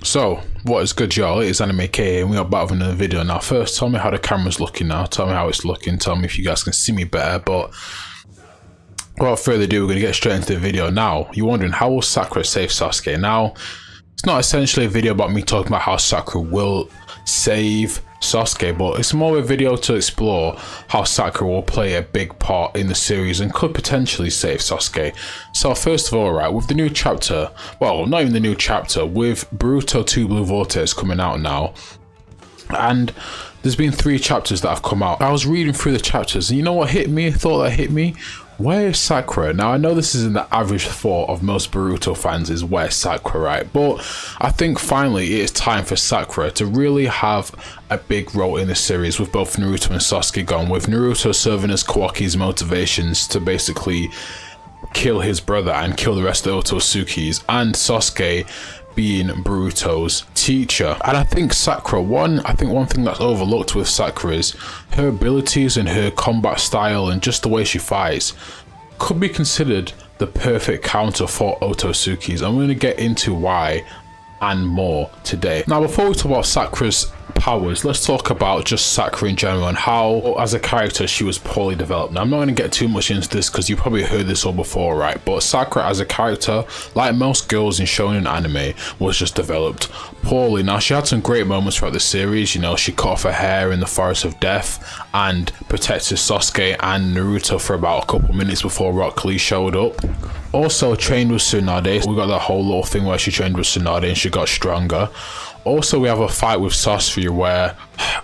So, what is good, y'all? It is Anime K and we are back with another video. Now, first, tell me how the camera's looking now. Tell me how it's looking. Tell me if you guys can see me better. But without further ado, we're going to get straight into the video. Now, you're wondering, how will Sakura save Sasuke? Now, it's not essentially a video about me talking about how Sakura will save Sasuke, but it's more a video to explore how Sakura will play a big part in the series and could potentially save Sasuke. So first of all, right, with the new chapter, well, not even the new chapter, with Boruto 2 Blue Vortex coming out now, and there's been 3 chapters that have come out. I was reading through the chapters and you know what hit me? Thought that hit me? Where's Sakura? Now, I know this isn't the average thought of most Boruto fans is where's Sakura, right? But I think finally it is time for Sakura to really have a big role in the series, with both Naruto and Sasuke gone, with Naruto serving as Kawaki's motivations to basically kill his brother and kill the rest of the Otsutsukis, and Sasuke being Boruto's teacher. And I think Sakura, one thing that's overlooked with Sakura is her abilities and her combat style and just the way she fights could be considered the perfect counter for Otsutsukis. I'm going to get into why and more today. Now, before we talk about Sakura's powers, let's talk about just Sakura in general and how as a character she was poorly developed. Now, I'm not going to get too much into this because you probably heard this all before, right? But Sakura as a character, like most girls in shonen anime, was just developed poorly. Now, she had some great moments throughout the series. You know, she cut off her hair in the Forest of Death and protected Sasuke and Naruto for about a couple minutes before Rock Lee showed up. Also trained with Tsunade. We got that whole little thing where she trained with Tsunade and she got stronger. Also, we have a fight with Sasuke where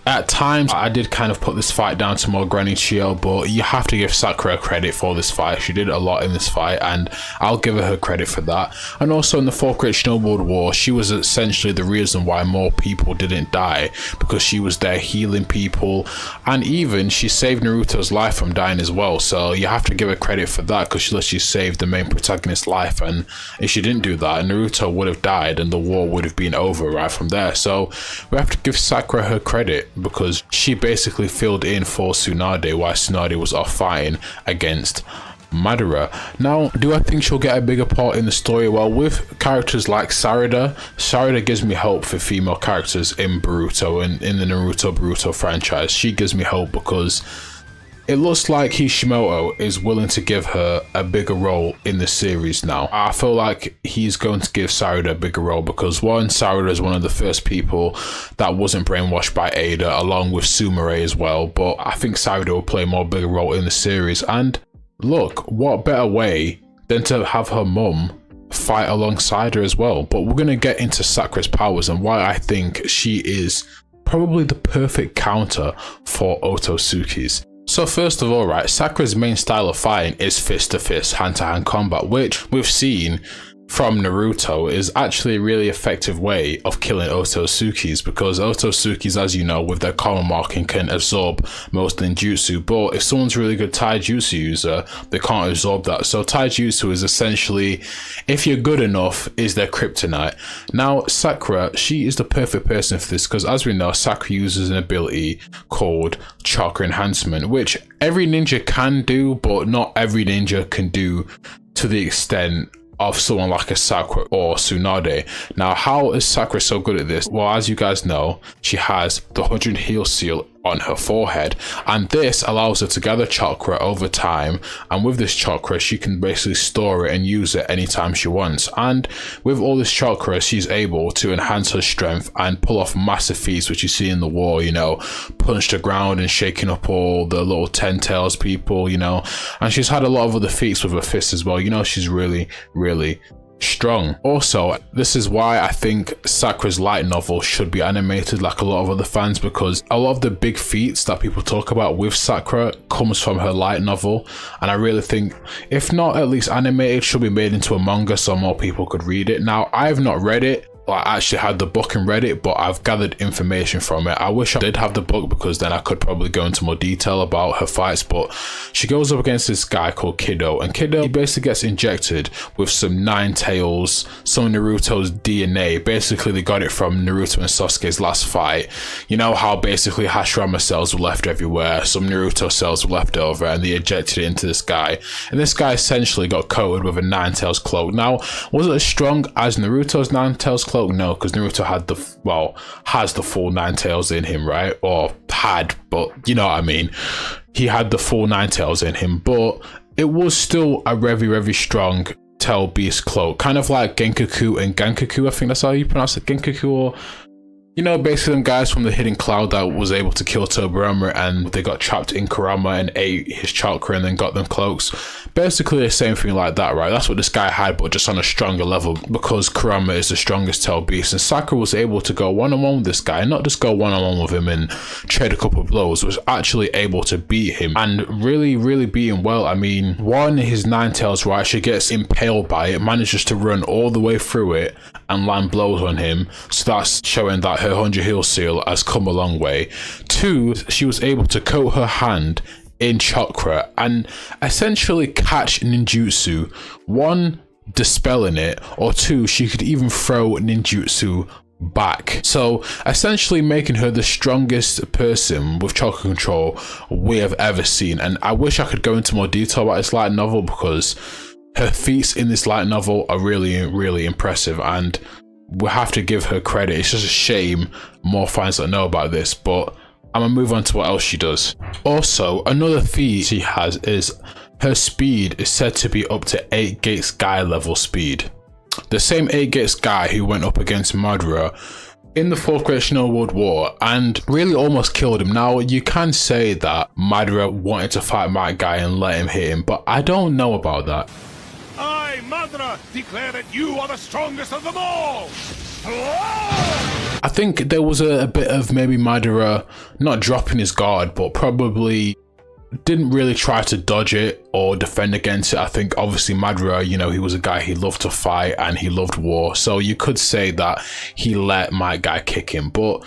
at times I did kind of put this fight down to more Granny Chio, but you have to give Sakura credit for this fight. She did a lot in this fight and I'll give her credit for that. And also in the 4th Great Snowboard War, she was essentially the reason why more people didn't die, because she was there healing people, and even she saved Naruto's life from dying as well. So you have to give her credit for that, because she literally saved the main protagonist's life, and if she didn't do that, Naruto would have died and the war would have been over right from there. So we have to give Sakura her credit because she basically filled in for Tsunade while Tsunade was off fighting against Madara. Now, do I think she'll get a bigger part in the story? Well, with characters like Sarada gives me hope for female characters in Boruto and in the Naruto franchise. She gives me hope because it looks like Hishimoto is willing to give her a bigger role in the series now. I feel like he's going to give Sarada a bigger role because, one, Sarada is one of the first people that wasn't brainwashed by Ada, along with Sumire as well. But I think Sarada will play a more bigger role in the series. And look, what better way than to have her mum fight alongside her as well. But we're going to get into Sakura's powers and why I think she is probably the perfect counter for Otsutsuki's. So first of all, right, Sakura's main style of fighting is fist-to-fist, hand-to-hand combat, which we've seen from Naruto is actually a really effective way of killing Otsutsukis, because Otsutsukis, as you know, with their common marking can absorb most ninjutsu, but if someone's a really good taijutsu user, they can't absorb that. So taijutsu is essentially, if you're good enough, is their kryptonite. Now Sakura, she is the perfect person for this, because as we know, Sakura uses an ability called chakra enhancement, which every ninja can do, but not every ninja can do to the extent of someone like a Sakura or Tsunade. Now, how is Sakura so good at this? Well, as you guys know, she has the 100 heal seal on her forehead, and this allows her to gather chakra over time, and with this chakra she can basically store it and use it anytime she wants. And with all this chakra, she's able to enhance her strength and pull off massive feats, which you see in the war, you know, punch the ground and shaking up all the little 10 tails people, you know, and she's had a lot of other feats with her fists as well. You know, she's really strong. Also, this is why I think Sakura's light novel should be animated like a lot of other fans, because a lot of the big feats that people talk about with Sakura comes from her light novel, and I really think, if not at least animated, should be made into a manga so more people could read it. Now, I've not read it, I actually had the book and read it, but I've gathered information from it. I wish I did have the book, because then I could probably go into more detail about her fights. But she goes up against this guy called Kiddo, and Kiddo, he basically gets injected with some Nine Tails, some Naruto's DNA. Basically, they got it from Naruto and Sasuke's last fight. You know how basically Hashirama cells were left everywhere, some Naruto cells were left over, and they injected it into this guy. And this guy essentially got coated with a Nine Tails cloak. Now, was it as strong as Naruto's Nine Tails cloak? cloak? No, because Naruto had has the full 9 tails in him, right? Or had, but you know what I mean. He had the full 9 tails in him, but it was still a very, very strong tail beast cloak, kind of like Genkaku and Gankaku. I think that's how you pronounce it, Genkaku, or you know, basically them guys from the hidden cloud that was able to kill Tobirama and they got trapped in Kurama and ate his chakra and then got them cloaks. Basically the same thing like that, right? That's what this guy had, but just on a stronger level, because Kurama is the strongest tail beast. And Sakura was able to go one-on-one with this guy, not just go one-on-one with him and trade a couple of blows, was actually able to beat him and really, really beat him well. I mean, one, his 9 tails, right? She gets impaled by it, manages to run all the way through it and land blows on him. So that's showing that her 100 heal seal has come a long way. 2, she was able to coat her hand in chakra and essentially catch ninjutsu. 1, dispelling it, or 2, she could even throw ninjutsu back. So essentially making her the strongest person with chakra control we have ever seen. And I wish I could go into more detail about this light novel, because her feats in this light novel are really, really impressive, and we have to give her credit. It's just a shame more fans don't know about this, but I'm gonna move on to what else she does. Also, another feat she has is her speed is said to be up to 8 Gates Guy level speed. The same 8 Gates Guy who went up against Madara in the 4th Great Shinto World War and really almost killed him. Now, you can say that Madara wanted to fight Might Guy and let him hit him, but I don't know about that. I, Madara, declare that you are the strongest of them all! I think there was a bit of maybe Madara not dropping his guard, but probably didn't really try to dodge it or defend against it. I think obviously Madara, you know, he was a guy he loved to fight and he loved war. So you could say that he let Might Guy kick him, but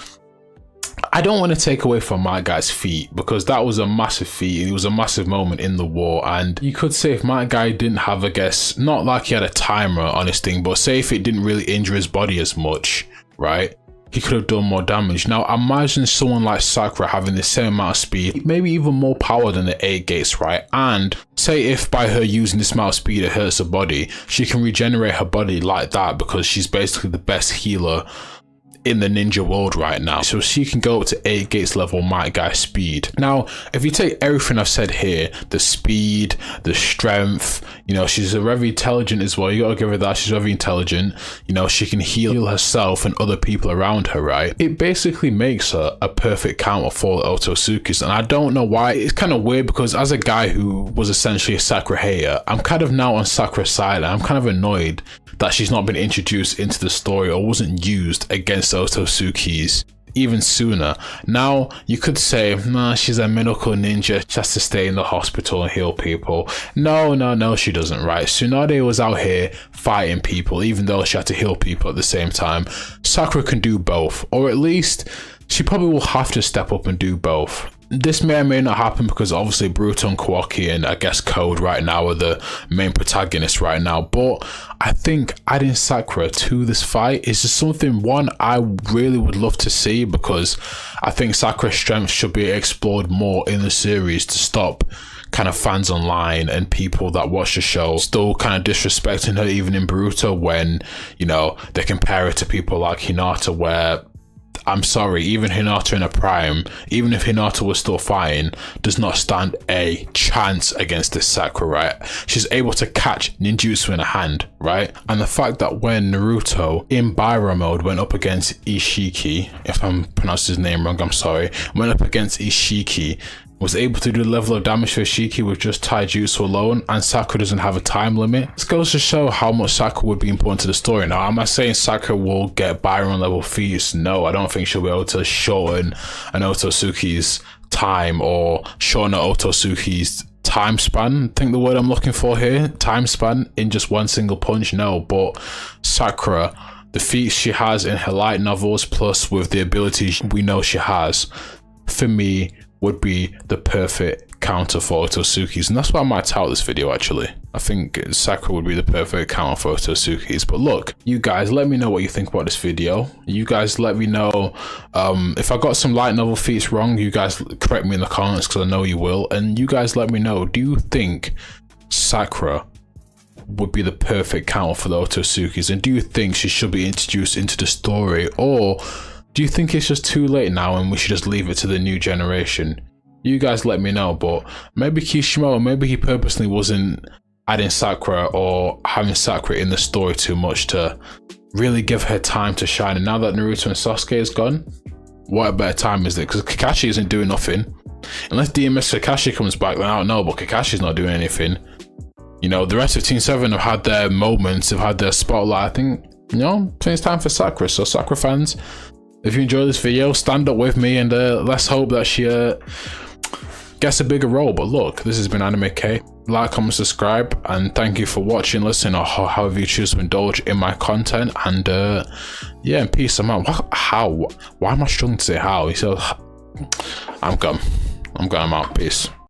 I don't want to take away from Might Guy's feat, because that was a massive feat. It was a massive moment in the war, and you could say if Might Guy didn't have, I guess, not like he had a timer on his thing, but say if it didn't really injure his body as much, right, he could have done more damage. Now imagine someone like Sakura having the same amount of speed, maybe even more power than the 8 Gates, right? And say if by her using this amount of speed it hurts her body, she can regenerate her body like that, because she's basically the best healer in the ninja world right now. So she can go up to 8 Gates level Might Guy speed. Now, if you take everything I've said here, the speed, the strength, you know, she's very intelligent as well. You gotta give her that. She's very intelligent. You know, she can heal herself and other people around her, right? It basically makes her a perfect counter for the Otsutsukis. And I don't know why. It's kind of weird, because as a guy who was essentially a Sakura hater, I'm kind of now on Sakura's side, and I'm kind of annoyed that she's not been introduced into the story or wasn't used against the Otsutsukis even sooner. Now, you could say, nah, she's a miracle ninja, she has to stay in the hospital and heal people. No, she doesn't, right? Tsunade was out here fighting people, even though she had to heal people at the same time. Sakura can do both, or at least she probably will have to step up and do both. This may or may not happen, because obviously Boruto and Kawaki and I guess Code right now are the main protagonists right now, but I think adding Sakura to this fight is just something, one, I really would love to see, because I think Sakura's strength should be explored more in the series to stop kind of fans online and people that watch the show still kind of disrespecting her, even in Boruto, when, you know, they compare it to people like Hinata, where I'm sorry, even Hinata in a prime, even if Hinata was still fighting, does not stand a chance against this Sakura, right? She's able to catch ninjutsu in a hand, right? And the fact that when Naruto in Baira mode went up against Ishiki, if I'm pronouncing his name wrong, I'm sorry, went up against Ishiki, was able to do the level of damage for Ishiki with just taijutsu alone, and Sakura doesn't have a time limit. This goes to show how much Sakura would be important to the story. Now, am I saying Sakura will get Byron level feats? No, I don't think she'll be able to shorten an Otsutsuki's time or shorten an Otsutsuki's time span. I think the word I'm looking for here, time span, in just one single punch, no. But Sakura, the feats she has in her light novels, plus with the abilities we know she has, for me, would be the perfect counter for Otsutsuki's, and that's why I might title this video actually. I think Sakura would be the perfect counter for Otsutsuki's. But look, you guys, let me know what you think about this video. You guys let me know if I got some light novel feats wrong. You guys correct me in the comments, because I know you will. And you guys let me know, do you think Sakura would be the perfect counter for the Otsutsukis? And do you think she should be introduced into the story, or do you think it's just too late now and we should just leave it to the new generation? You guys let me know. But maybe Kishimoto, maybe he purposely wasn't adding Sakura or having Sakura in the story too much to really give her time to shine. And now that Naruto and Sasuke is gone, what a better time is it? Because Kakashi isn't doing nothing. Unless DMS Kakashi comes back, then I don't know, but Kakashi's not doing anything. You know, the rest of Team 7 have had their moments, have had their spotlight. I think, you know, I think it's time for Sakura. So Sakura fans, if you enjoy this video, stand up with me and let's hope that she gets a bigger role. But look, this has been Anime K. Like, comment, subscribe, and thank you for watching, listening, or however you choose to indulge in my content. And yeah, and peace. I'm out. How? Why am I struggling to say how? He said, I'm gone. I'm out. Peace.